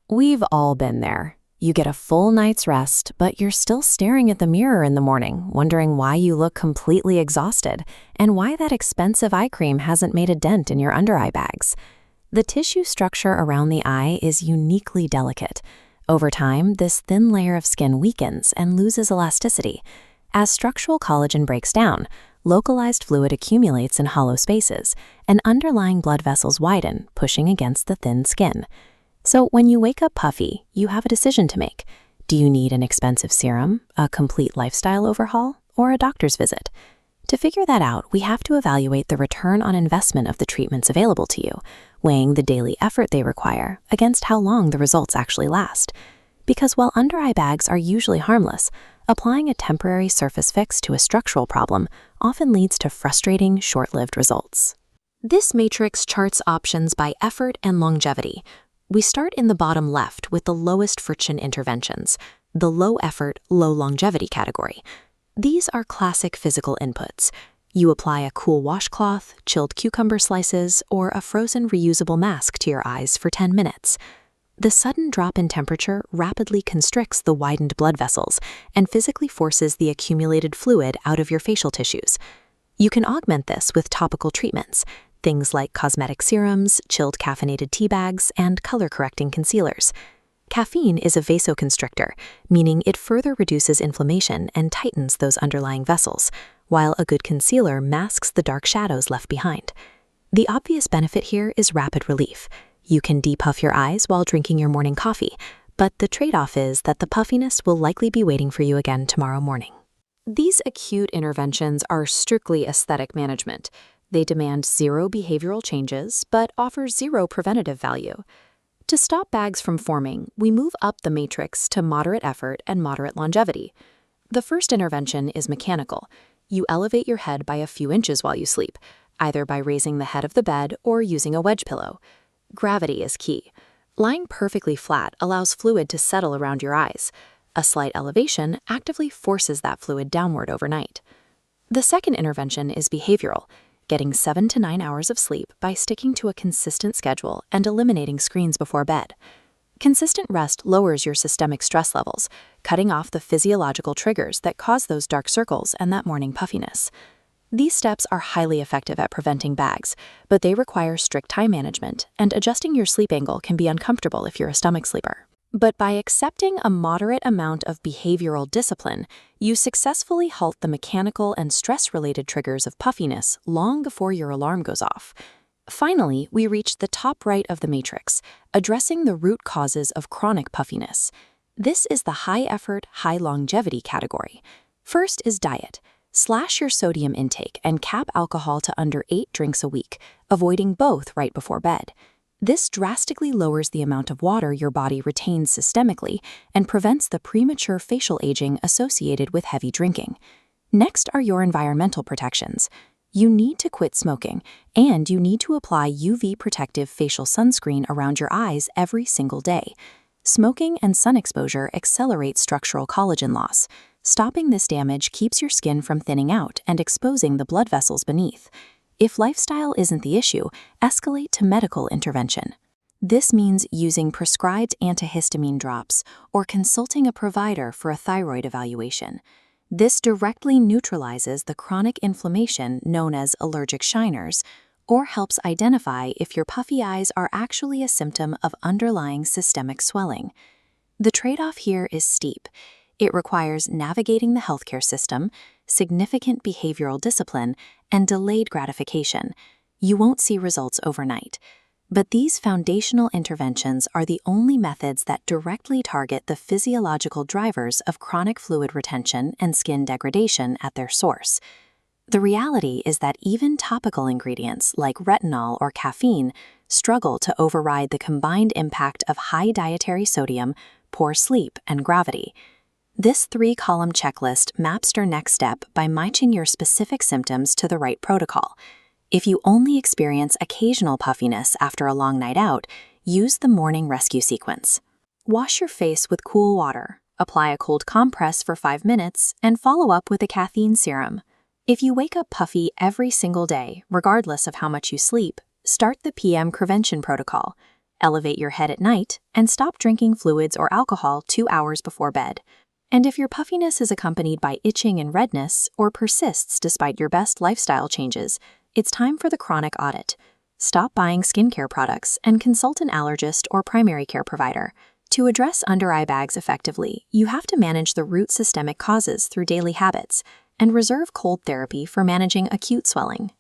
We've all been there. You get a full night's rest, but you're still staring at the mirror in the morning, wondering why you look completely exhausted and why that expensive eye cream hasn't made a dent in your under-eye bags. The tissue structure around the eye is uniquely delicate. Over time, this thin layer of skin weakens and loses elasticity. As structural collagen breaks down, localized fluid accumulates in hollow spaces, and underlying blood vessels widen, pushing against the thin skin. So when you wake up puffy, you have a decision to make. Do you need an expensive serum, a complete lifestyle overhaul, or a doctor's visit? To figure that out, we have to evaluate the return on investment of the treatments available to you, weighing the daily effort they require against how long the results actually last. Because while under-eye bags are usually harmless, applying a temporary surface fix to a structural problem often leads to frustrating, short-lived results. This matrix charts options by effort and longevity. We start in the bottom left with the lowest friction interventions, the low-effort, low-longevity category. These are classic physical inputs. You apply a cool washcloth, chilled cucumber slices, or a frozen reusable mask to your eyes for 10 minutes. The sudden drop in temperature rapidly constricts the widened blood vessels and physically forces the accumulated fluid out of your facial tissues. You can augment this with topical treatments, things like cosmetic serums, chilled caffeinated tea bags, and color-correcting concealers. Caffeine is a vasoconstrictor, meaning it further reduces inflammation and tightens those underlying vessels, while a good concealer masks the dark shadows left behind. The obvious benefit here is rapid relief. You can depuff your eyes while drinking your morning coffee, but the trade-off is that the puffiness will likely be waiting for you again tomorrow morning. These acute interventions are strictly aesthetic management. They demand zero behavioral changes, but offer zero preventative value. To stop bags from forming, we move up the matrix to moderate effort and moderate longevity. The first intervention is mechanical. You elevate your head by a few inches while you sleep, either by raising the head of the bed or using a wedge pillow. Gravity is key. Lying perfectly flat allows fluid to settle around your eyes. A slight elevation actively forces that fluid downward overnight. The second intervention is behavioral, getting 7 to 9 hours of sleep by sticking to a consistent schedule and eliminating screens before bed. Consistent rest lowers your systemic stress levels, cutting off the physiological triggers that cause those dark circles and that morning puffiness. These steps are highly effective at preventing bags, but they require strict time management, and adjusting your sleep angle can be uncomfortable if you're a stomach sleeper. But by accepting a moderate amount of behavioral discipline, you successfully halt the mechanical and stress-related triggers of puffiness long before your alarm goes off. Finally, we reach the top right of the matrix, addressing the root causes of chronic puffiness. This is the high-effort, high-longevity category. First is diet. Slash your sodium intake and cap alcohol to under 8 drinks a week, avoiding both right before bed. This drastically lowers the amount of water your body retains systemically and prevents the premature facial aging associated with heavy drinking. Next are your environmental protections. You need to quit smoking, and you need to apply UV protective facial sunscreen around your eyes every single day. Smoking and sun exposure accelerate structural collagen loss. Stopping this damage keeps your skin from thinning out and exposing the blood vessels beneath. If lifestyle isn't the issue, escalate to medical intervention. This means using prescribed antihistamine drops or consulting a provider for a thyroid evaluation. This directly neutralizes the chronic inflammation known as allergic shiners, or helps identify if your puffy eyes are actually a symptom of underlying systemic swelling. The trade-off here is steep. It requires navigating the healthcare system, significant behavioral discipline, and delayed gratification. You won't see results overnight. But these foundational interventions are the only methods that directly target the physiological drivers of chronic fluid retention and skin degradation at their source. The reality is that even topical ingredients like retinol or caffeine struggle to override the combined impact of high dietary sodium, poor sleep, and gravity. This 3-column checklist maps your next step by matching your specific symptoms to the right protocol. If you only experience occasional puffiness after a long night out, use the morning rescue sequence. Wash your face with cool water, apply a cold compress for 5 minutes, and follow up with a caffeine serum. If you wake up puffy every single day, regardless of how much you sleep, start the PM prevention protocol. elevate your head at night, and stop drinking fluids or alcohol 2 hours before bed. And if your puffiness is accompanied by itching and redness or persists despite your best lifestyle changes, it's time for the chronic audit. Stop buying skincare products and consult an allergist or primary care provider. To address under-eye bags effectively, you have to manage the root systemic causes through daily habits and reserve cold therapy for managing acute swelling.